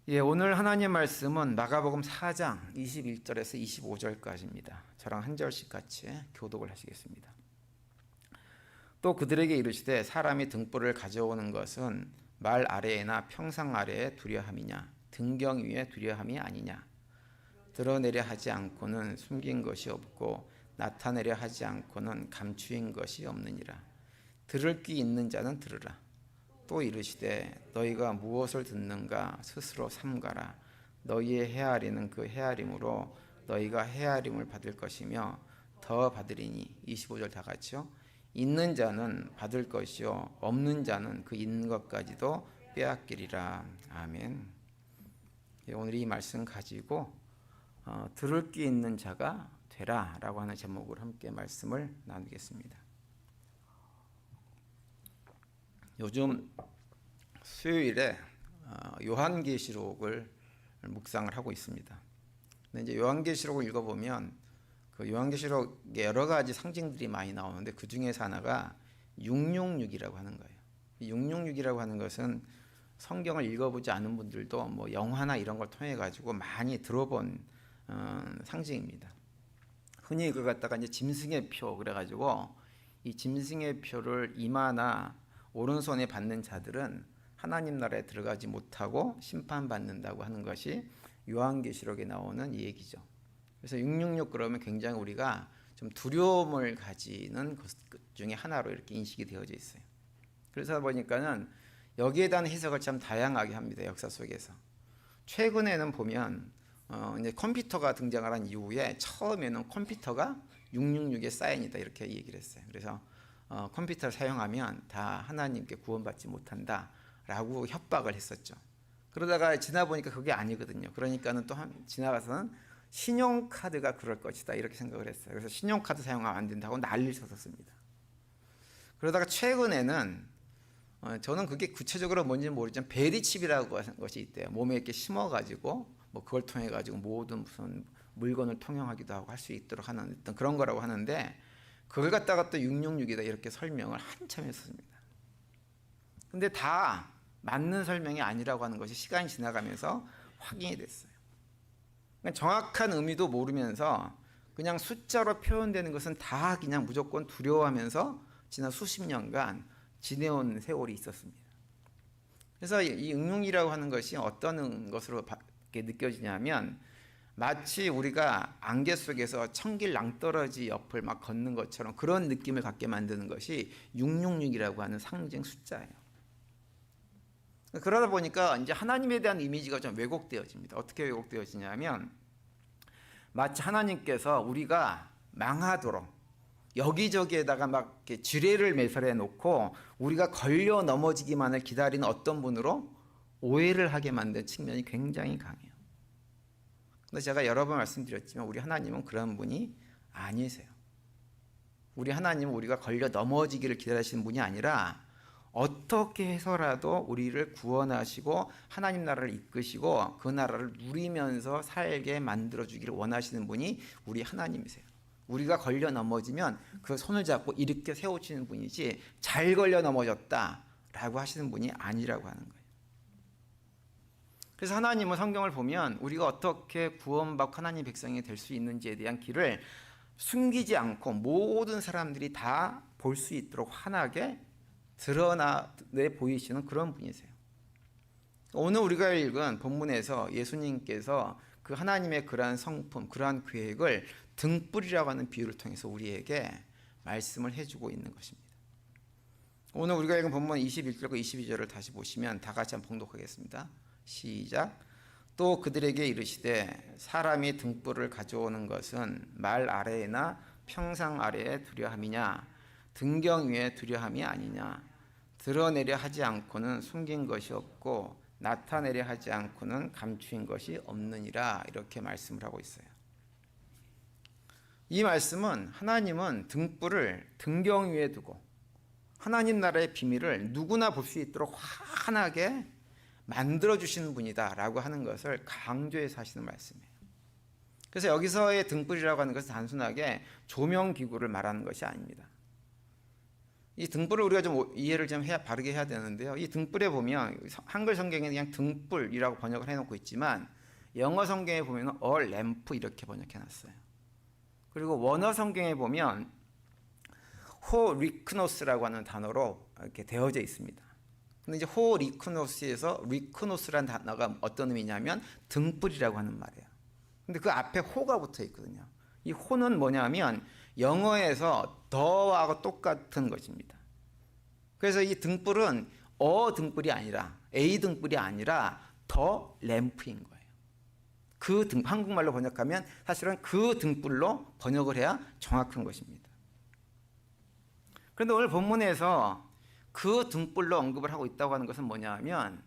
예, 오늘 하나님 말씀은 마가복음 4장 21절에서 25절까지입니다. 저랑 한 절씩 같이 교독을 하시겠습니다. 또 그들에게 이르시되 사람이 등불을 가져오는 것은 말 아래에나 평상 아래에 두려함이냐 등경 위에 두려함이 아니냐 드러내려 하지 않고는 숨긴 것이 없고 나타내려 하지 않고는 감추인 것이 없느니라. 들을 귀 있는 자는 들으라. 또 이르시되 너희가 무엇을 듣는가 스스로 삼가라. 너희의 헤아리는 그 헤아림으로 너희가 헤아림을 받을 것이며 더 받으리니. 25절 다 같이요. 있는 자는 받을 것이요 없는 자는 그 있는 것까지도 빼앗기리라. 아멘. 오늘 이 말씀 가지고 들을 귀 있는 자가 되라 라고 하는 제목으로 함께 말씀을 나누겠습니다. 요즘 수요일에 요한계시록을 묵상을 하고 있습니다. 근데 이제 요한계시록을 읽어보면 그 요한계시록에 여러 가지 상징들이 많이 나오는데 그 중에서 하나가 666이라고 하는 거예요. 666이라고 하는 것은 성경을 읽어보지 않은 분들도 뭐 영화나 이런 걸 통해 가지고 많이 들어본 상징입니다. 흔히 그걸 갖다가 이제 짐승의 표 그래가지고 이 짐승의 표를 이마나 오른손에 받는 자들은 하나님 나라에 들어가지 못하고 심판받는다고 하는 것이 요한계시록에 나오는 얘기죠. 그래서 666 그러면 굉장히 우리가 좀 두려움을 가지는 것 중에 하나로 이렇게 인식이 되어져 있어요. 그래서 보니까는 여기에 대한 해석을 참 다양하게 합니다. 역사 속에서. 최근에는 보면 이제 컴퓨터가 등장을 한 이후에 처음에는 컴퓨터가 666의 사인이다 이렇게 얘기를 했어요. 그래서 컴퓨터를 사용하면 다 하나님께 구원받지 못한다 라고 협박을 했었죠. 그러다가 지나 보니까 그게 아니거든요. 그러니까는 또 지나가서는 신용카드가 그럴 것이다 이렇게 생각을 했어요. 그래서 신용카드 사용하면 안 된다고 난리를 쳤었습니다. 그러다가 최근에는 저는 그게 구체적으로 뭔지는 모르지만 베리칩이라고 하는 것이 있대요. 몸에 이렇게 심어가지고 뭐 그걸 통해 가지고 모든 무슨 물건을 통용하기도 하고 할 수 있도록 하는 어떤 그런 거라고 하는데 그걸 갖다가 또 666이다 이렇게 설명을 한참 했습니다. 근데 다 맞는 설명이 아니라고 하는 것이 시간이 지나가면서 확인이 됐어요. 그러니까 정확한 의미도 모르면서 그냥 숫자로 표현되는 것은 다 그냥 무조건 두려워하면서 지난 수십 년간 지내온 세월이 있었습니다. 그래서 이 응용이라고 하는 것이 어떤 것으로 느껴지냐면 마치 우리가 안개 속에서 청길 낭떠러지 옆을 막 걷는 것처럼 그런 느낌을 갖게 만드는 것이 666이라고 하는 상징 숫자예요. 그러다 보니까 이제 하나님에 대한 이미지가 좀 왜곡되어집니다. 어떻게 왜곡되어지냐면 마치 하나님께서 우리가 망하도록 여기저기에다가 막 이렇게 지뢰를 매설해 놓고 우리가 걸려 넘어지기만을 기다리는 어떤 분으로 오해를 하게 만든 측면이 굉장히 강해요. 근데 제가 여러 번 말씀드렸지만 우리 하나님은 그런 분이 아니세요. 우리 하나님은 우리가 걸려 넘어지기를 기다리시는 분이 아니라 어떻게 해서라도 우리를 구원하시고 하나님 나라를 이끄시고 그 나라를 누리면서 살게 만들어주기를 원하시는 분이 우리 하나님이세요. 우리가 걸려 넘어지면 그 손을 잡고 일으켜 세우시는 분이지 잘 걸려 넘어졌다라고 하시는 분이 아니라고 하는 거예요. 그래서 하나님은 성경을 보면 우리가 어떻게 구원받고 하나님 백성이 될 수 있는지에 대한 길을 숨기지 않고 모든 사람들이 다 볼 수 있도록 환하게 드러내 보이시는 그런 분이세요. 오늘 우리가 읽은 본문에서 예수님께서 그 하나님의 그러한 성품, 그러한 계획을 등불이라고 하는 비유를 통해서 우리에게 말씀을 해주고 있는 것입니다. 오늘 우리가 읽은 본문 21절과 22절을 다시 보시면 다 같이 한번 봉독하겠습니다. 시작. 또 그들에게 이르시되 사람이 등불을 가져오는 것은 말 아래에나 평상 아래에 두려함이냐 등경 위에 두려함이 아니냐 드러내려 하지 않고는 숨긴 것이 없고 나타내려 하지 않고는 감추인 것이 없느니라 이렇게 말씀을 하고 있어요. 이 말씀은 하나님은 등불을 등경 위에 두고 하나님 나라의 비밀을 누구나 볼 수 있도록 환하게 만들어주시는 분이다 라고 하는 것을 강조해서 하시는 말씀이에요. 그래서 여기서의 등불이라고 하는 것은 단순하게 조명기구를 말하는 것이 아닙니다. 이 등불을 우리가 좀 이해를 좀 바르게 해야 되는데요. 이 등불에 보면 한글 성경에 그냥 등불이라고 번역을 해놓고 있지만 영어 성경에 보면 a lamp 이렇게 번역해놨어요. 그리고 원어 성경에 보면 호리크노스라고 하는 단어로 이렇게 되어져 있습니다. 근데 이제 호리크노스에서 리크노스라는 단어가 어떤 의미냐면 등불이라고 하는 말이에요. 근데 그 앞에 호가 붙어 있거든요. 이 호는 뭐냐면 영어에서 더하고 똑같은 것입니다. 그래서 이 등불은 등불이 아니라 A 등불이 아니라 더 램프인 거예요. 한국말로 번역하면 사실은 그 등불로 번역을 해야 정확한 것입니다. 그런데 오늘 본문에서 그 등불로 언급을 하고 있다고 하는 것은 뭐냐 하면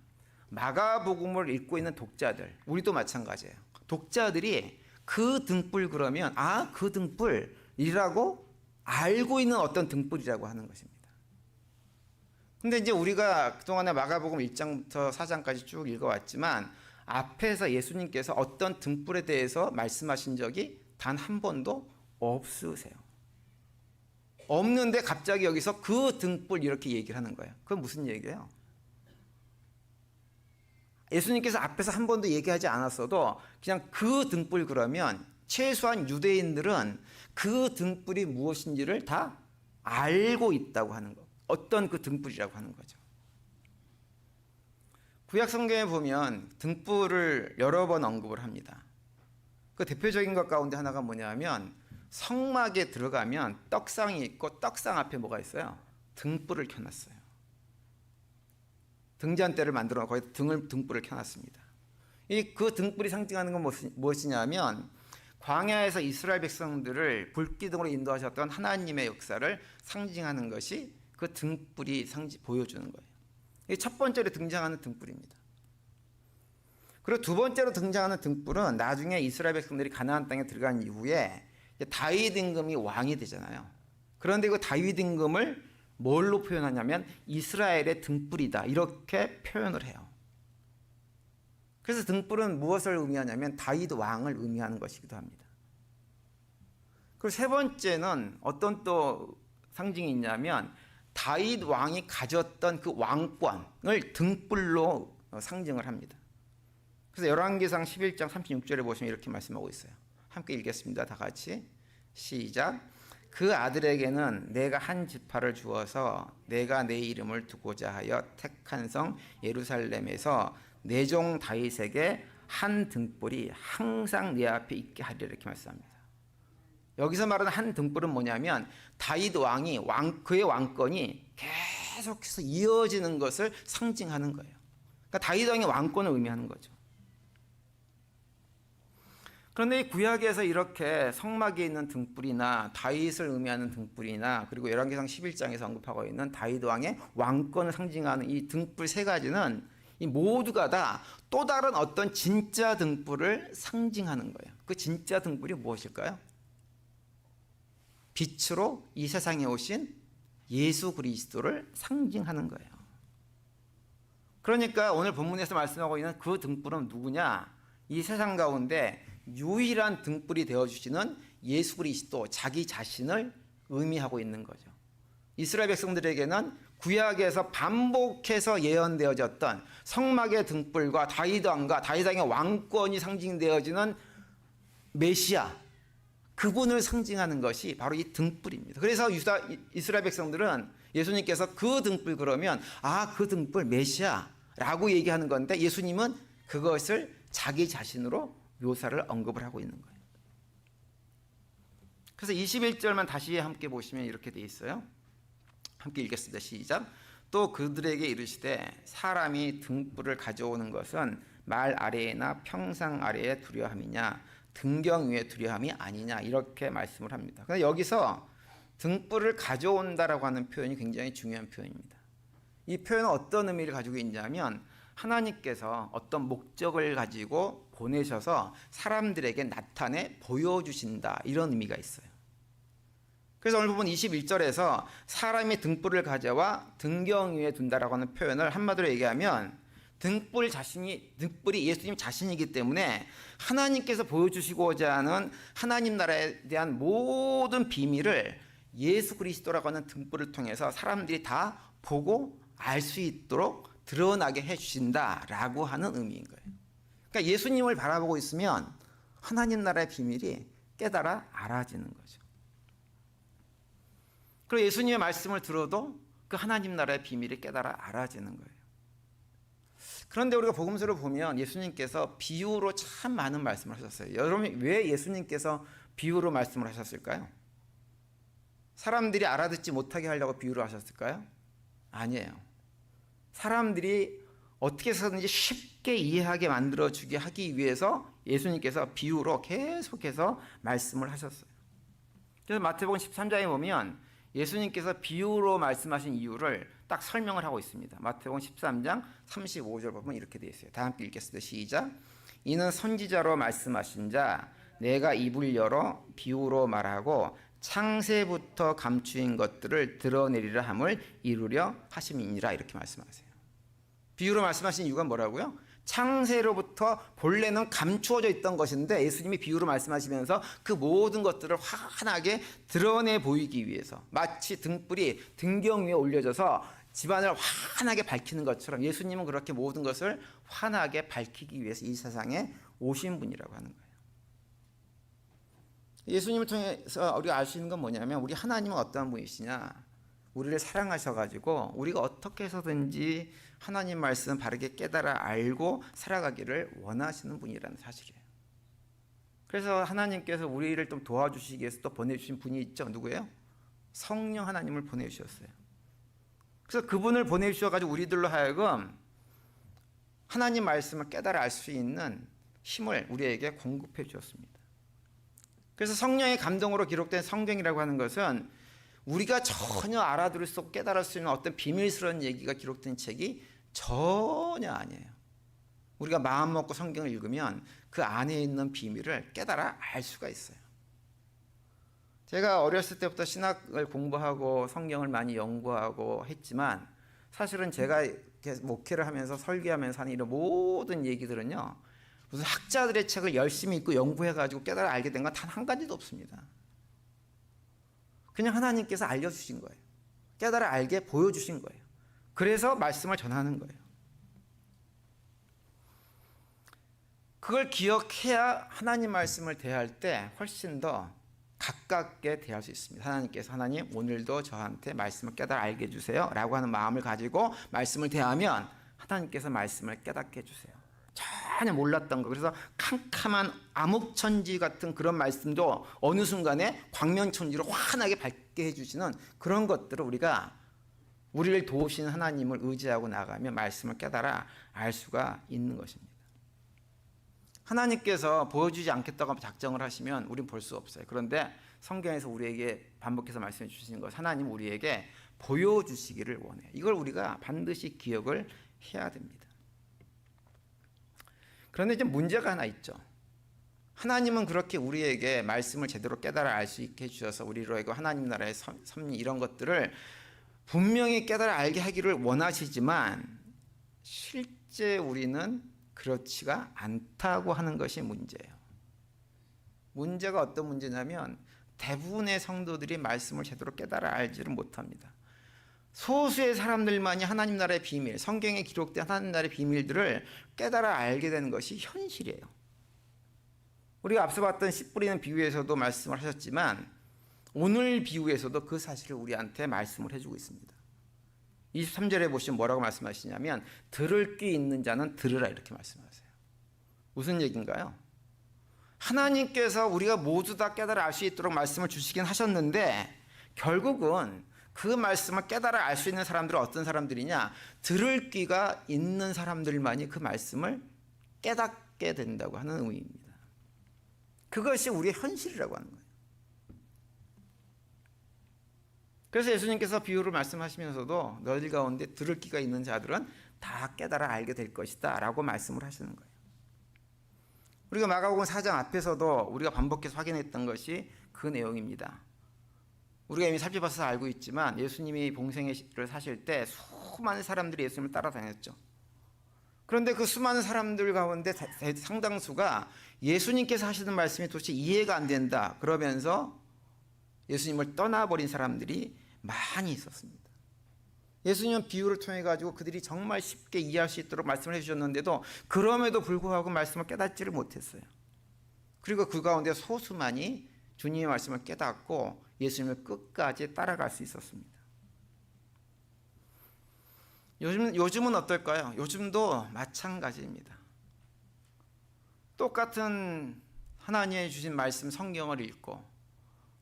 마가복음을 읽고 있는 독자들, 우리도 마찬가지예요. 독자들이 그 등불 그러면 그 등불이라고 알고 있는 어떤 등불이라고 하는 것입니다. 근데 이제 우리가 그동안에 마가복음 1장부터 4장까지 쭉 읽어왔지만 앞에서 예수님께서 어떤 등불에 대해서 말씀하신 적이 단 한 번도 없으세요. 없는데 갑자기 여기서 그 등불 이렇게 얘기를 하는 거예요. 그건 무슨 얘기예요? 예수님께서 앞에서 한 번도 얘기하지 않았어도 그냥 그 등불 그러면 최소한 유대인들은 그 등불이 무엇인지를 다 알고 있다고 하는 거. 어떤 그 등불이라고 하는 거죠. 구약 성경에 보면 등불을 여러 번 언급을 합니다. 그 대표적인 것 가운데 하나가 뭐냐면 성막에 들어가면 떡상이 있고 떡상 앞에 뭐가 있어요? 등불을 켜놨어요. 등잔대를 만들어 놓고 거기에 등불을 켜놨습니다. 그 등불이 상징하는 건 무엇이냐면 광야에서 이스라엘 백성들을 불기둥으로 인도하셨던 하나님의 역사를 상징하는 것이 그 등불이 보여주는 거예요. 이게 첫 번째로 등장하는 등불입니다. 그리고 두 번째로 등장하는 등불은 나중에 이스라엘 백성들이 가나안 땅에 들어간 이후에 다윗 임금이 왕이 되잖아요. 그런데 그 다윗 임금을 뭘로 표현하냐면 이스라엘의 등불이다 이렇게 표현을 해요. 그래서 등불은 무엇을 의미하냐면 다윗 왕을 의미하는 것이기도 합니다. 그리고 세 번째는 어떤 또 상징이 있냐면 다윗 왕이 가졌던 그 왕권을 등불로 상징을 합니다. 그래서 열왕기상 11장 36절에 보시면 이렇게 말씀하고 있어요. 함께 읽겠습니다. 다 같이 시작. 그 아들에게는 내가 한 지파를 주어서 내가 내 이름을 두고자 하여 택한 성 예루살렘에서 내 종 다윗에게 한 등불이 항상 내 앞에 있게 하리라 이렇게 말씀합니다. 여기서 말하는 한 등불은 뭐냐면 다윗 왕이 그의 왕권이 계속해서 이어지는 것을 상징하는 거예요. 그러니까 다윗 왕의 왕권을 의미하는 거죠. 그런데 이 구약에서 이렇게 성막에 있는 등불이나 다윗을 의미하는 등불이나 그리고 열왕기상 11장에서 언급하고 있는 다윗 왕의 왕권을 상징하는 이 등불 세 가지는 이 모두가 다 또 다른 어떤 진짜 등불을 상징하는 거예요. 그 진짜 등불이 무엇일까요? 빛으로 이 세상에 오신 예수 그리스도를 상징하는 거예요. 그러니까 오늘 본문에서 말씀하고 있는 그 등불은 누구냐? 이 세상 가운데 유일한 등불이 되어주시는 예수 그리스도 자기 자신을 의미하고 있는 거죠. 이스라엘 백성들에게는 구약에서 반복해서 예언되어졌던 성막의 등불과 다윗 왕과 다윗 왕의 왕권이 상징되어지는 메시아 그분을 상징하는 것이 바로 이 등불입니다. 그래서 이스라엘 백성들은 예수님께서 그 등불 그러면 그 등불 메시아라고 얘기하는 건데 예수님은 그것을 자기 자신으로 묘사를 언급을 하고 있는 거예요. 그래서 21절만 다시 함께 보시면 이렇게 돼 있어요. 함께 읽겠습니다. 시작. 또 그들에게 이르시되 사람이 등불을 가져오는 것은 말 아래에나 평상 아래에 두려함이냐 등경 위에 두려함이 아니냐 이렇게 말씀을 합니다. 그런데 여기서 등불을 가져온다라고 하는 표현이 굉장히 중요한 표현입니다. 이 표현은 어떤 의미를 가지고 있냐면 하나님께서 어떤 목적을 가지고 보내셔서 사람들에게 나타내 보여주신다 이런 의미가 있어요. 그래서 오늘 부분 21절에서 사람이 등불을 가져와 등경 위에 둔다라고 하는 표현을 한마디로 얘기하면 등불이 예수님 자신이기 때문에 하나님께서 보여주시고자 하는 하나님 나라에 대한 모든 비밀을 예수 그리스도라고 하는 등불을 통해서 사람들이 다 보고 알 수 있도록 드러나게 해주신다라고 하는 의미인 거예요. 그러니까 예수님을 바라보고 있으면 하나님 나라의 비밀이 깨달아 알아지는 거죠. 그리고 예수님의 말씀을 들어도 그 하나님 나라의 비밀이 깨달아 알아지는 거예요. 그런데 우리가 복음서를 보면 예수님께서 비유로 참 많은 말씀을 하셨어요. 여러분, 왜 예수님께서 비유로 말씀을 하셨을까요? 사람들이 알아듣지 못하게 하려고 비유를 하셨을까요? 아니에요. 사람들이 어떻게 해서든지 쉽게 이해하게 만들어주게 하기 위해서 예수님께서 비유로 계속해서 말씀을 하셨어요. 그래서 마태복음 13장에 보면 예수님께서 비유로 말씀하신 이유를 딱 설명을 하고 있습니다. 마태복음 13장 35절 보면 이렇게 되어 있어요. 다 함께 읽겠습니다. 시작. 이는 선지자로 말씀하신 자 내가 입을 열어 비유로 말하고 창세부터 감추인 것들을 드러내리라 함을 이루려 하심이니라 이렇게 말씀하세요. 비유로 말씀하신 이유가 뭐라고요? 창세로부터 본래는 감추어져 있던 것인데 예수님이 비유로 말씀하시면서 그 모든 것들을 환하게 드러내 보이기 위해서 마치 등불이 등경 위에 올려져서 집안을 환하게 밝히는 것처럼 예수님은 그렇게 모든 것을 환하게 밝히기 위해서 이 세상에 오신 분이라고 하는 거예요. 예수님을 통해서 우리가 알 수 있는 건 뭐냐면 우리 하나님은 어떠한 분이시냐, 우리를 사랑하셔가지고 우리가 어떻게 해서든지 하나님 말씀 바르게 깨달아 알고 살아가기를 원하시는 분이라는 사실이에요. 그래서 하나님께서 우리를 좀 도와주시기 위해서 또 보내주신 분이 있죠. 누구예요? 성령 하나님을 보내주셨어요. 그래서 그분을 보내주셔가지고 우리들로 하여금 하나님 말씀을 깨달아 알 수 있는 힘을 우리에게 공급해 주셨습니다. 그래서 성령의 감동으로 기록된 성경이라고 하는 것은 우리가 전혀 알아들을 수 없고 깨달을 수 있는 어떤 비밀스러운 얘기가 기록된 책이 전혀 아니에요. 우리가 마음 먹고 성경을 읽으면 그 안에 있는 비밀을 깨달아 알 수가 있어요. 제가 어렸을 때부터 신학을 공부하고 성경을 많이 연구하고 했지만 사실은 제가 목회를 하면서 설교하면서 하는 이런 모든 얘기들은요, 무슨 학자들의 책을 열심히 읽고 연구해가지고 깨달아 알게 된 건 단 한 가지도 없습니다. 그냥 하나님께서 알려주신 거예요. 깨달아 알게 보여주신 거예요. 그래서 말씀을 전하는 거예요. 그걸 기억해야 하나님 말씀을 대할 때 훨씬 더 가깝게 대할 수 있습니다. 하나님께서 하나님 오늘도 저한테 말씀을 깨달아 알게 해주세요 라고 하는 마음을 가지고 말씀을 대하면 하나님께서 말씀을 깨닫게 해주세요. 전혀 몰랐던 거, 그래서 캄캄한 암흑천지 같은 그런 말씀도 어느 순간에 광명천지로 환하게 밝게 해주시는 그런 것들을 우리를 도우시는 하나님을 의지하고 나가면 말씀을 깨달아 알 수가 있는 것입니다. 하나님께서 보여주지 않겠다고 작정을 하시면 우리는 볼 수 없어요. 그런데 성경에서 우리에게 반복해서 말씀해 주시는 것, 하나님 우리에게 보여주시기를 원해요. 이걸 우리가 반드시 기억을 해야 됩니다. 그런데 이제 문제가 하나 있죠. 하나님은 그렇게 우리에게 말씀을 제대로 깨달아 알 수 있게 해주셔서 우리로 하나님 나라의 섭리 이런 것들을 분명히 깨달아 알게 하기를 원하시지만 실제 우리는 그렇지가 않다고 하는 것이 문제예요. 문제가 어떤 문제냐면 대부분의 성도들이 말씀을 제대로 깨달아 알지를 못합니다. 소수의 사람들만이 하나님 나라의 비밀, 성경에 기록된 하나님 나라의 비밀들을 깨달아 알게 되는 것이 현실이에요. 우리가 앞서 봤던 씨 뿌리는 비유에서도 말씀을 하셨지만 오늘 비유에서도 그 사실을 우리한테 말씀을 해주고 있습니다. 23절에 보시면 뭐라고 말씀하시냐면 들을 귀 있는 자는 들으라 이렇게 말씀하세요. 무슨 얘기인가요? 하나님께서 우리가 모두 다 깨달아 알 수 있도록 말씀을 주시긴 하셨는데 결국은 그 말씀을 깨달아 알 수 있는 사람들은 어떤 사람들이냐? 들을 귀가 있는 사람들만이 그 말씀을 깨닫게 된다고 하는 의미입니다. 그것이 우리의 현실이라고 하는 거예요. 그래서 예수님께서 비유를 말씀하시면서도 너희들 가운데 들을 귀가 있는 자들은 다 깨달아 알게 될 것이다 라고 말씀을 하시는 거예요. 우리가 마가복음 4장 앞에서도 우리가 반복해서 확인했던 것이 그 내용입니다. 우리가 이미 살펴봐서 알고 있지만 예수님이 봉생을 사실 때 수많은 사람들이 예수님을 따라다녔죠. 그런데 그 수많은 사람들 가운데 상당수가 예수님께서 하시는 말씀이 도대체 이해가 안 된다 그러면서 예수님을 떠나버린 사람들이 많이 있었습니다. 예수님은 비유를 통해 가지고 그들이 정말 쉽게 이해할 수 있도록 말씀을 해주셨는데도 그럼에도 불구하고 말씀을 깨닫지를 못했어요. 그리고 그 가운데 소수만이 주님의 말씀을 깨닫고 예수님을 끝까지 따라갈 수 있었습니다. 요즘은 어떨까요? 요즘도 마찬가지입니다. 똑같은 하나님의 주신 말씀 성경을 읽고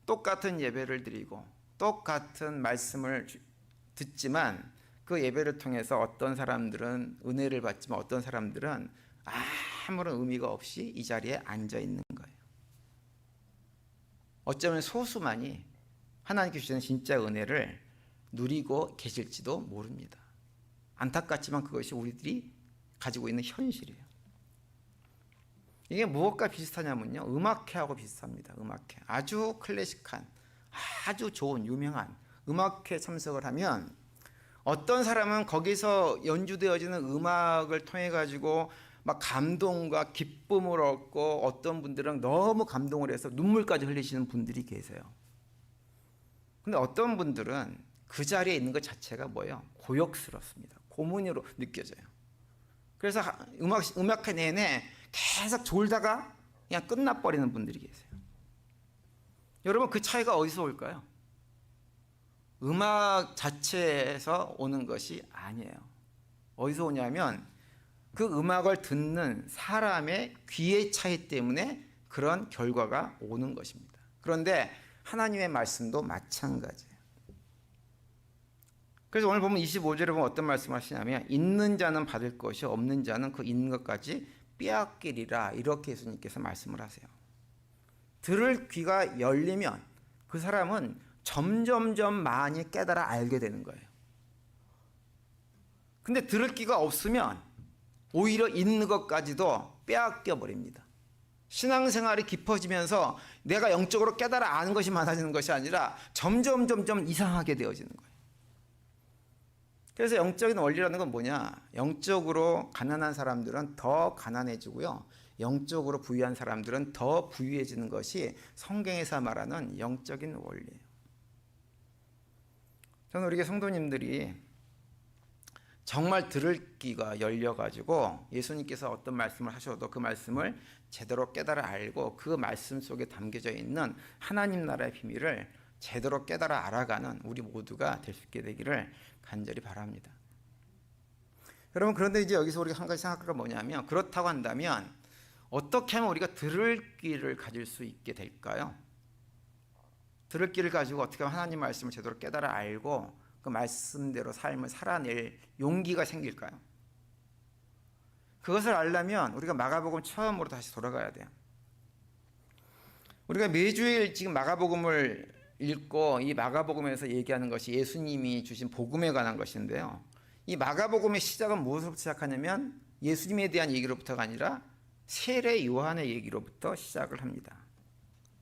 똑같은 예배를 드리고 똑같은 말씀을 듣지만 그 예배를 통해서 어떤 사람들은 은혜를 받지만 어떤 사람들은 아무런 의미가 없이 이 자리에 앉아 있는 거예요. 어쩌면 소수만이 하나님께 주시는 진짜 은혜를 누리고 계실지도 모릅니다. 안타깝지만 그것이 우리들이 가지고 있는 현실이에요. 이게 무엇과 비슷하냐면요, 음악회하고 비슷합니다. 음악회, 아주 클래식한, 아주 좋은 유명한 음악회 참석을 하면 어떤 사람은 거기서 연주되어지는 음악을 통해 가지고 막 감동과 기쁨을 얻고, 어떤 분들은 너무 감동을 해서 눈물까지 흘리시는 분들이 계세요. 근데 어떤 분들은 그 자리에 있는 것 자체가 뭐예요? 고역스럽습니다. 고문으로 느껴져요. 그래서 음악회 내내 계속 졸다가 그냥 끝나버리는 분들이 계세요. 여러분, 그 차이가 어디서 올까요? 음악 자체에서 오는 것이 아니에요. 어디서 오냐면 그 음악을 듣는 사람의 귀의 차이 때문에 그런 결과가 오는 것입니다. 그런데 하나님의 말씀도 마찬가지예요. 그래서 오늘 보면 25절에 보면 어떤 말씀을 하시냐면 있는 자는 받을 것이 없는 자는 그 있는 것까지 빼앗기리라, 이렇게 예수님께서 말씀을 하세요. 들을 귀가 열리면 그 사람은 점점점 많이 깨달아 알게 되는 거예요. 근데 들을 귀가 없으면 오히려 있는 것까지도 빼앗겨 버립니다. 신앙생활이 깊어지면서 내가 영적으로 깨달아 아는 것이 많아지는 것이 아니라 점점 이상하게 되어지는 거예요. 그래서 영적인 원리라는 건 뭐냐? 영적으로 가난한 사람들은 더 가난해지고요, 영적으로 부유한 사람들은 더 부유해지는 것이 성경에서 말하는 영적인 원리예요. 저는 우리 성도님들이 정말 들을 귀가 열려가지고 예수님께서 어떤 말씀을 하셔도 그 말씀을 제대로 깨달아 알고 그 말씀 속에 담겨져 있는 하나님 나라의 비밀을 제대로 깨달아 알아가는 우리 모두가 될 수 있게 되기를 간절히 바랍니다. 여러분, 그런데 이제 여기서 우리가 한 가지 생각할 건 뭐냐면, 그렇다고 한다면 어떻게 하면 우리가 들을 귀를 가질 수 있게 될까요? 들을 귀를 가지고 어떻게 하면 하나님 말씀을 제대로 깨달아 알고 그 말씀대로 삶을 살아낼 용기가 생길까요? 그것을 알려면 우리가 마가복음 처음으로 다시 돌아가야 돼요. 우리가 매주일 지금 마가복음을 읽고 이 마가복음에서 얘기하는 것이 예수님이 주신 복음에 관한 것인데요, 이 마가복음의 시작은 무엇으로부터 시작하냐면 예수님에 대한 얘기로부터가 아니라 세례 요한의 얘기로부터 시작을 합니다.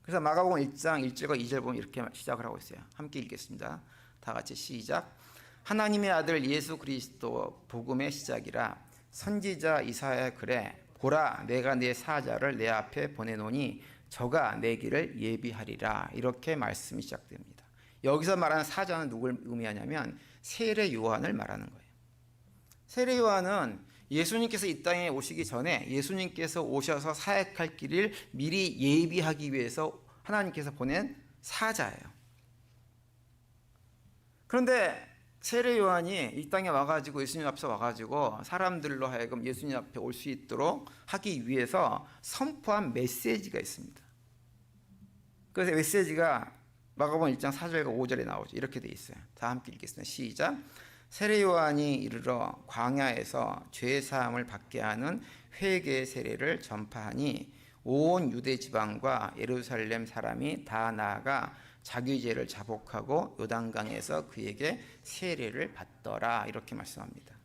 그래서 마가복음 1장 1절과 2절 보면 이렇게 시작을 하고 있어요. 함께 읽겠습니다. 다 같이 시작. 하나님의 아들 예수 그리스도 복음의 시작이라. 선지자 이사야 그래, 보라 내가 내 사자를 내 앞에 보내노니 저가 내 길을 예비하리라, 이렇게 말씀이 시작됩니다. 여기서 말하는 사자는 누굴 의미하냐면 세례 요한을 말하는 거예요. 세례 요한은 예수님께서 이 땅에 오시기 전에 예수님께서 오셔서 사역할 길을 미리 예비하기 위해서 하나님께서 보낸 사자예요. 그런데 세례 요한이 이 땅에 와가지고 예수님 앞에 와가지고 사람들로 하여금 예수님 앞에 올 수 있도록 하기 위해서 선포한 메시지가 있습니다. 그래서 메시지가 마가복음 1장 4절과 5절에 나오죠. 이렇게 돼 있어요. 다 함께 읽겠습니다. 시작. 세례 요한이 이르러 광야에서 죄 사함을 받게 하는 회개의 세례를 전파하니 온 유대 지방과 예루살렘 사람이 다 나아가 자기 죄를 자복하고 요단강에서 그에게 세례를 받더라, 이렇게 말씀합니다.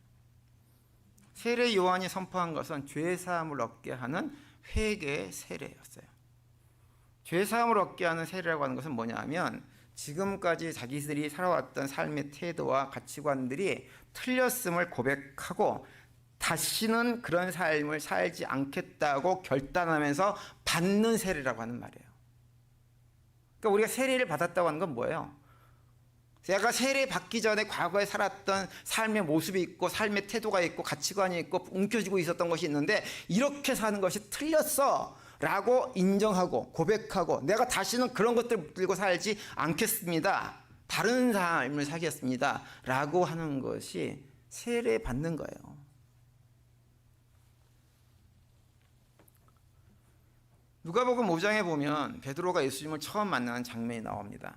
세례 요한이 선포한 것은 죄 사함을 얻게 하는 회개의 세례였어요. 죄 사함을 얻게 하는 세례라고 하는 것은 뭐냐면 지금까지 자기들이 살아왔던 삶의 태도와 가치관들이 틀렸음을 고백하고 다시는 그런 삶을 살지 않겠다고 결단하면서 받는 세례라고 하는 말이에요. 그러니까 우리가 세례를 받았다고 하는 건 뭐예요? 내가 세례 받기 전에 과거에 살았던 삶의 모습이 있고 삶의 태도가 있고 가치관이 있고 움켜쥐고 있었던 것이 있는데 이렇게 사는 것이 틀렸어 라고 인정하고 고백하고 내가 다시는 그런 것들을 붙들고 살지 않겠습니다. 다른 삶을 살겠습니다 라고 하는 것이 세례 받는 거예요. 누가복음 5장에 보면 베드로가 예수님을 처음 만나는 장면이 나옵니다.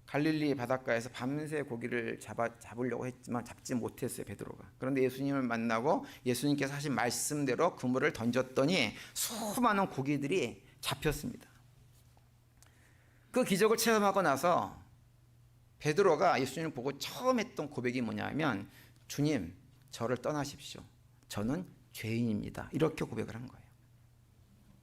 갈릴리 바닷가에서 밤새 고기를 잡으려고 했지만 잡지 못했어요, 베드로가. 그런데 예수님을 만나고 예수님께서 하신 말씀대로 그물을 던졌더니 수많은 고기들이 잡혔습니다. 그 기적을 체험하고 나서 베드로가 예수님을 보고 처음 했던 고백이 뭐냐면 주님, 저를 떠나십시오. 저는 죄인입니다. 이렇게 고백을 한 거예요.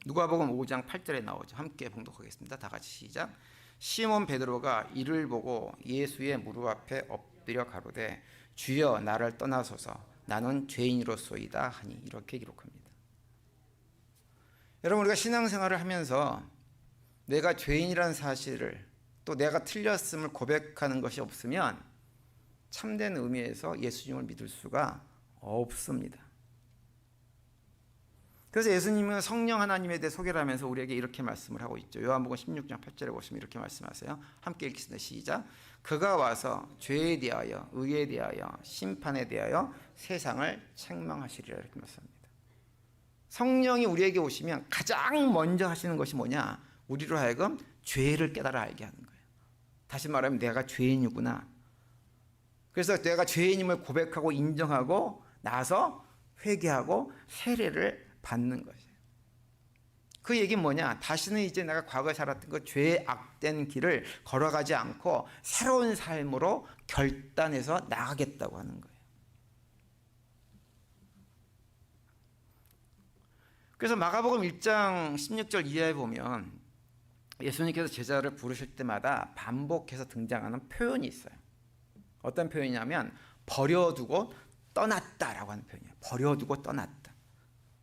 누가복음 5장 8절에 나오죠. 함께 봉독하겠습니다. 다 같이 시작. 시몬 베드로가 이를 보고 예수의 무릎 앞에 엎드려 가로되 주여 나를 떠나소서 나는 죄인으로소이다 하니 이렇게 기록합니다. 여러분 우리가 신앙생활을 하면서 내가 죄인이라는 사실을 또 내가 틀렸음을 고백하는 것이 없으면 참된 의미에서 예수님을 믿을 수가 없습니다. 그래서 예수님은 성령 하나님에 대해 소개를 하면서 우리에게 이렇게 말씀을 하고 있죠. 요한복음 16장 8절에 보시면 이렇게 말씀하세요. 함께 읽겠습니다. 시작. 그가 와서 죄에 대하여 의에 대하여 심판에 대하여 세상을 책망하시리라 이렇게 말씀합니다. 성령이 우리에게 오시면 가장 먼저 하시는 것이 뭐냐? 우리로 하여금 죄를 깨달아 알게 하는 거예요. 다시 말하면 내가 죄인이구나. 그래서 내가 죄인임을 고백하고 인정하고 나서 회개하고 세례를 받는 것이에요. 그 얘기는 뭐냐? 다시는 이제 내가 과거에 살았던 그 죄의 악된 길을 걸어가지 않고 새로운 삶으로 결단해서 나가겠다고 하는 거예요. 그래서 마가복음 1장 16절 이하에 보면 예수님께서 제자를 부르실 때마다 반복해서 등장하는 표현이 있어요. 어떤 표현이냐면 버려두고 떠났다라고 하는 표현이에요. 버려두고 떠났다.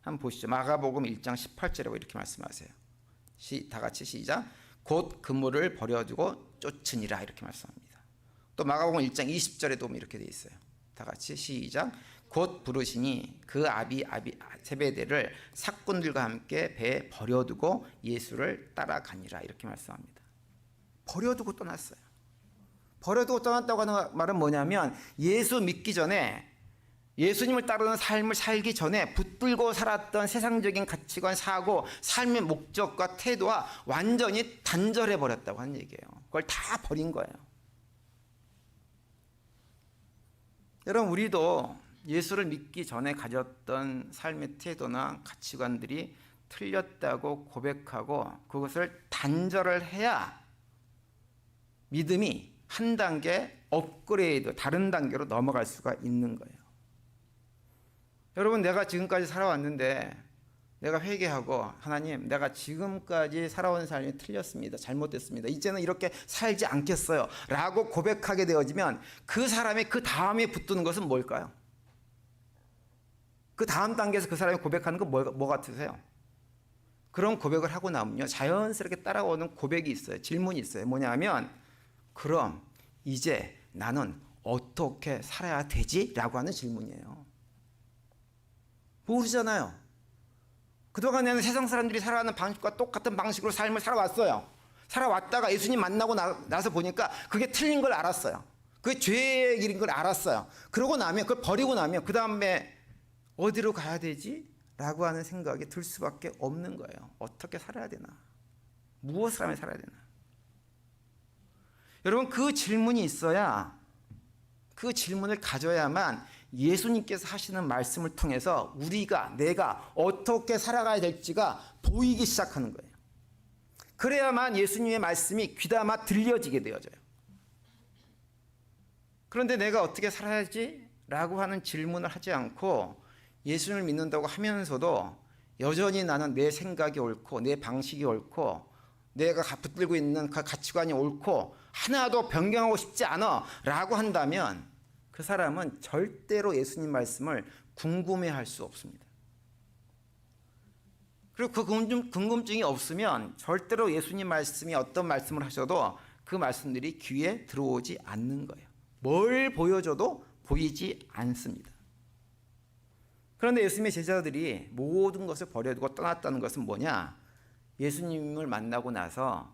한번 보시죠. 마가복음 1장 18절에 이렇게 말씀하세요. 다 같이 시작. 곧 그물을 버려두고 쫓으니라 이렇게 말씀합니다. 또 마가복음 1장 20절에도 이렇게 돼 있어요. 다 같이 시작. 곧 부르시니 그 아비 세베대를 사꾼들과 함께 배에 버려두고 예수를 따라가니라 이렇게 말씀합니다. 버려두고 떠났어요. 버려두고 떠났다고 하는 말은 뭐냐면 예수 믿기 전에 예수님을 따르는 삶을 살기 전에 붙들고 살았던 세상적인 가치관, 사고, 삶의 목적과 태도와 완전히 단절해 버렸다고 하는 얘기예요. 그걸 다 버린 거예요. 여러분 우리도 예수를 믿기 전에 가졌던 삶의 태도나 가치관들이 틀렸다고 고백하고 그것을 단절을 해야 믿음이 한 단계 업그레이드, 다른 단계로 넘어갈 수가 있는 거예요. 여러분 내가 지금까지 살아왔는데 내가 회개하고 하나님 내가 지금까지 살아온 삶이 틀렸습니다. 잘못됐습니다. 이제는 이렇게 살지 않겠어요 라고 고백하게 되어지면 그 사람의 그 다음에 붙드는 것은 뭘까요? 그 다음 단계에서 그 사람이 고백하는 건 뭐 같으세요? 그런 고백을 하고 나면요 자연스럽게 따라오는 고백이 있어요. 질문이 있어요. 뭐냐면 그럼 이제 나는 어떻게 살아야 되지? 라고 하는 질문이에요. 모르잖아요. 그동안에는 세상 사람들이 살아가는 방식과 똑같은 방식으로 삶을 살아왔어요. 살아왔다가 예수님 만나고 나서 보니까 그게 틀린 걸 알았어요. 그게 죄의 길인 걸 알았어요. 그러고 나면 그걸 버리고 나면 그 다음에 어디로 가야 되지? 라고 하는 생각이 들 수밖에 없는 거예요. 어떻게 살아야 되나? 무엇을 하며 살아야 되나? 여러분 그 질문이 있어야 그 질문을 가져야만 예수님께서 하시는 말씀을 통해서 내가 어떻게 살아가야 될지가 보이기 시작하는 거예요. 그래야만 예수님의 말씀이 귀담아 들려지게 되어져요. 그런데 내가 어떻게 살아야지? 라고 하는 질문을 하지 않고 예수님을 믿는다고 하면서도 여전히 나는 내 생각이 옳고 내 방식이 옳고 내가 붙들고 있는 그 가치관이 옳고 하나도 변경하고 싶지 않아 라고 한다면 그 사람은 절대로 예수님 말씀을 궁금해할 수 없습니다. 그리고 그 궁금증이 없으면 절대로 예수님 말씀이 어떤 말씀을 하셔도 그 말씀들이 귀에 들어오지 않는 거예요. 뭘 보여줘도 보이지 않습니다. 그런데 예수님의 제자들이 모든 것을 버려두고 떠났다는 것은 뭐냐? 예수님을 만나고 나서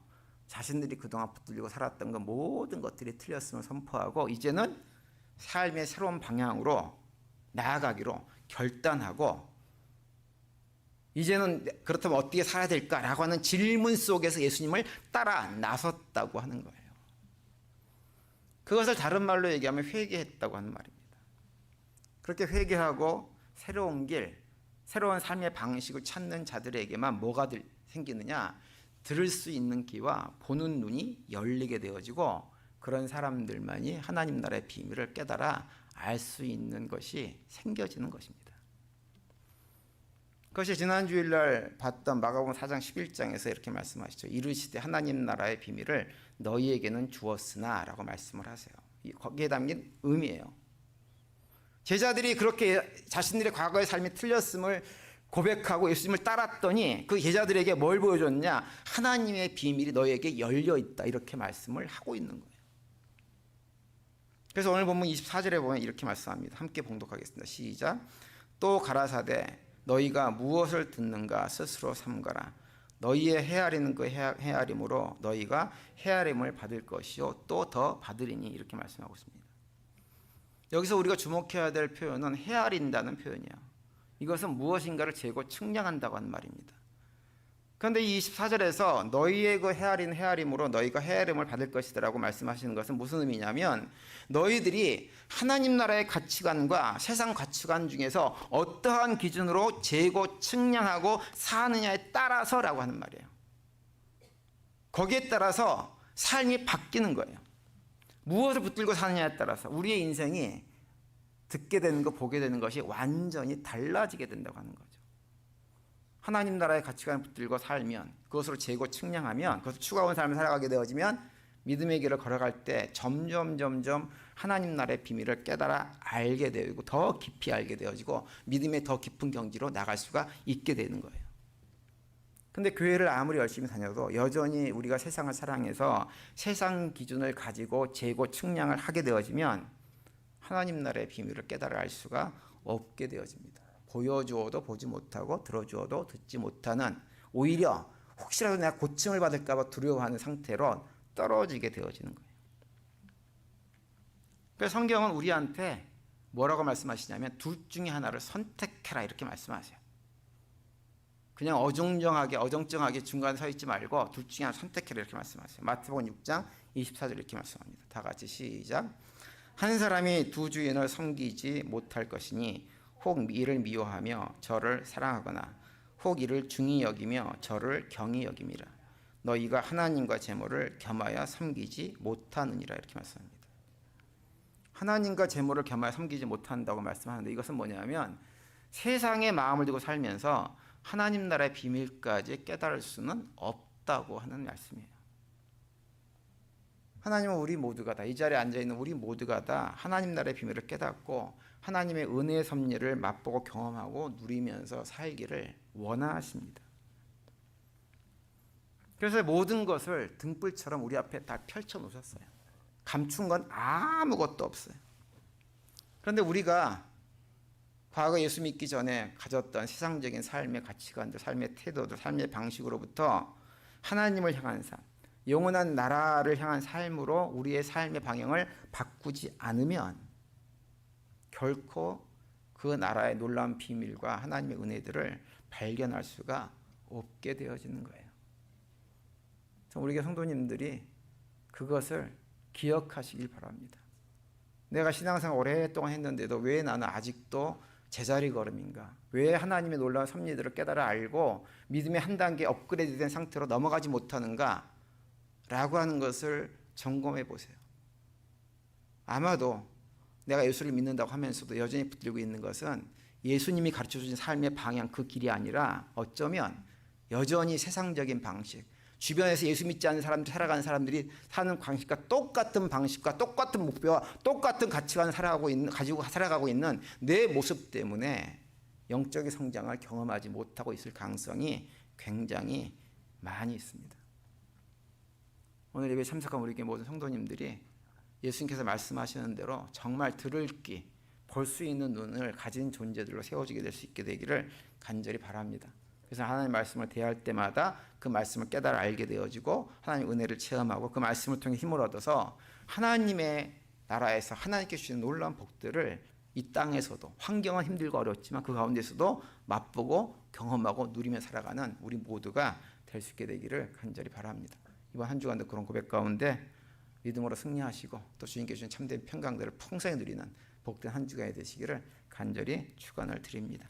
자신들이 그동안 붙들리고 살았던 그 모든 것들이 틀렸음을 선포하고 이제는 삶의 새로운 방향으로 나아가기로 결단하고 이제는 그렇다면 어떻게 살아야 될까라고 하는 질문 속에서 예수님을 따라 나섰다고 하는 거예요. 그것을 다른 말로 얘기하면 회개했다고 하는 말입니다. 그렇게 회개하고 새로운 길, 새로운 삶의 방식을 찾는 자들에게만 뭐가 생기느냐? 들을 수 있는 귀와 보는 눈이 열리게 되어지고 그런 사람들만이 하나님 나라의 비밀을 깨달아 알 수 있는 것이 생겨지는 것입니다. 그것이 지난 주일날 봤던 마가복음 4장 11장에서 이렇게 말씀하시죠. 이르시되 하나님 나라의 비밀을 너희에게는 주었으나 라고 말씀을 하세요. 거기에 담긴 의미예요. 제자들이 그렇게 자신들의 과거의 삶이 틀렸음을 고백하고 예수님을 따랐더니 그 제자들에게 뭘 보여줬냐? 하나님의 비밀이 너희에게 열려있다 이렇게 말씀을 하고 있는 거예요. 그래서 오늘 본문 24절에 보면 이렇게 말씀합니다. 함께 봉독하겠습니다. 시작. 또 가라사대 너희가 무엇을 듣는가 스스로 삼가라. 너희의 헤아리는 그 헤아림으로 너희가 헤아림을 받을 것이요 또 더 받으리니 이렇게 말씀하고 있습니다. 여기서 우리가 주목해야 될 표현은 헤아린다는 표현이에요. 이것은 무엇인가를 재고 측량한다고 하는 말입니다. 그런데 이 24절에서 너희의 그 헤아린 헤아림으로 너희가 헤아림을 받을 것이다 라고 말씀하시는 것은 무슨 의미냐면 너희들이 하나님 나라의 가치관과 세상 가치관 중에서 어떠한 기준으로 재고 측량하고 사느냐에 따라서라고 하는 말이에요. 거기에 따라서 삶이 바뀌는 거예요. 무엇을 붙들고 사느냐에 따라서 우리의 인생이 듣게 되는 것, 보게 되는 것이 완전히 달라지게 된다고 하는 거죠. 하나님 나라의 가치관을 붙들고 살면 그것으로 재고 측량하면 그것을 추구하는 삶을 살아가게 되어지면 믿음의 길을 걸어갈 때 점점 하나님 나라의 비밀을 깨달아 알게 되고 더 깊이 알게 되어지고 믿음의 더 깊은 경지로 나갈 수가 있게 되는 거예요. 근데 교회를 아무리 열심히 다녀도 여전히 우리가 세상을 사랑해서 세상 기준을 가지고 재고 측량을 하게 되어지면 하나님 나라의 비밀을 깨달아 알 수가 없게 되어집니다. 보여주어도 보지 못하고 들어주어도 듣지 못하는 오히려 혹시라도 내가 고침을 받을까 봐 두려워하는 상태로 떨어지게 되어지는 거예요. 그래서 성경은 우리한테 뭐라고 말씀하시냐면 둘 중에 하나를 선택해라 이렇게 말씀하세요. 그냥 어정쩡하게 중간에 서 있지 말고 둘 중에 하나 선택해라 이렇게 말씀하세요. 마태복음 6장 24절 이렇게 말씀합니다. 다 같이 시작. 한 사람이 두 주인을 섬기지 못할 것이니 혹 이를 미워하며 저를 사랑하거나 혹 이를 중히 여기며 저를 경히 여김이라. 너희가 하나님과 재물을 겸하여 섬기지 못하느니라 이렇게 말씀합니다. 하나님과 재물을 겸하여 섬기지 못한다고 말씀하는데 이것은 뭐냐면 세상의 마음을 두고 살면서 하나님 나라의 비밀까지 깨달을 수는 없다고 하는 말씀이에요. 하나님은 우리 모두가 다 이 자리에 앉아있는 우리 모두가 다 하나님 나라의 비밀을 깨닫고 하나님의 은혜의 섭리를 맛보고 경험하고 누리면서 살기를 원하십니다. 그래서 모든 것을 등불처럼 우리 앞에 다 펼쳐 놓으셨어요. 감춘 건 아무것도 없어요. 그런데 우리가 과거 예수 믿기 전에 가졌던 세상적인 삶의 가치관들, 삶의 태도들, 삶의 방식으로부터 하나님을 향한 삶, 영원한 나라를 향한 삶으로 우리의 삶의 방향을 바꾸지 않으면 결코 그 나라의 놀라운 비밀과 하나님의 은혜들을 발견할 수가 없게 되어지는 거예요. 우리 성도님들이 그것을 기억하시길 바랍니다. 내가 신앙생활 오랫동안 했는데도 왜 나는 아직도 제자리 걸음인가? 왜 하나님의 놀라운 섭리들을 깨달아 알고 믿음의 한 단계 업그레이드된 상태로 넘어가지 못하는가? 라고 하는 것을 점검해 보세요. 아마도 내가 예수를 믿는다고 하면서도 여전히 붙들고 있는 것은 예수님이 가르쳐주신 삶의 방향 그 길이 아니라 어쩌면 여전히 세상적인 방식, 주변에서 예수 믿지 않는 사람들, 살아가는 사람들이 사는 방식과 똑같은 방식과 똑같은 목표와 똑같은 가치관을 가지고 살아가고 있는 내 모습 때문에 영적인 성장을 경험하지 못하고 있을 가능성이 굉장히 많이 있습니다. 오늘 예배 참석한 우리 모든 성도님들이 예수님께서 말씀하시는 대로 정말 들을 귀, 볼 수 있는 눈을 가진 존재들로 세워지게 될 수 있게 되기를 간절히 바랍니다. 그래서 하나님의 말씀을 대할 때마다 그 말씀을 깨달아 알게 되어지고 하나님의 은혜를 체험하고 그 말씀을 통해 힘을 얻어서 하나님의 나라에서 하나님께 주시는 놀라운 복들을 이 땅에서도, 환경은 힘들고 어렵지만 그 가운데서도 맛보고 경험하고 누리며 살아가는 우리 모두가 될 수 있게 되기를 간절히 바랍니다. 이번 한 주간도 그런 고백 가운데 믿음으로 승리하시고 또 주님께 주신 참된 평강들을 풍성히 누리는 복된 한 주가 되시기를 간절히 축원을 드립니다.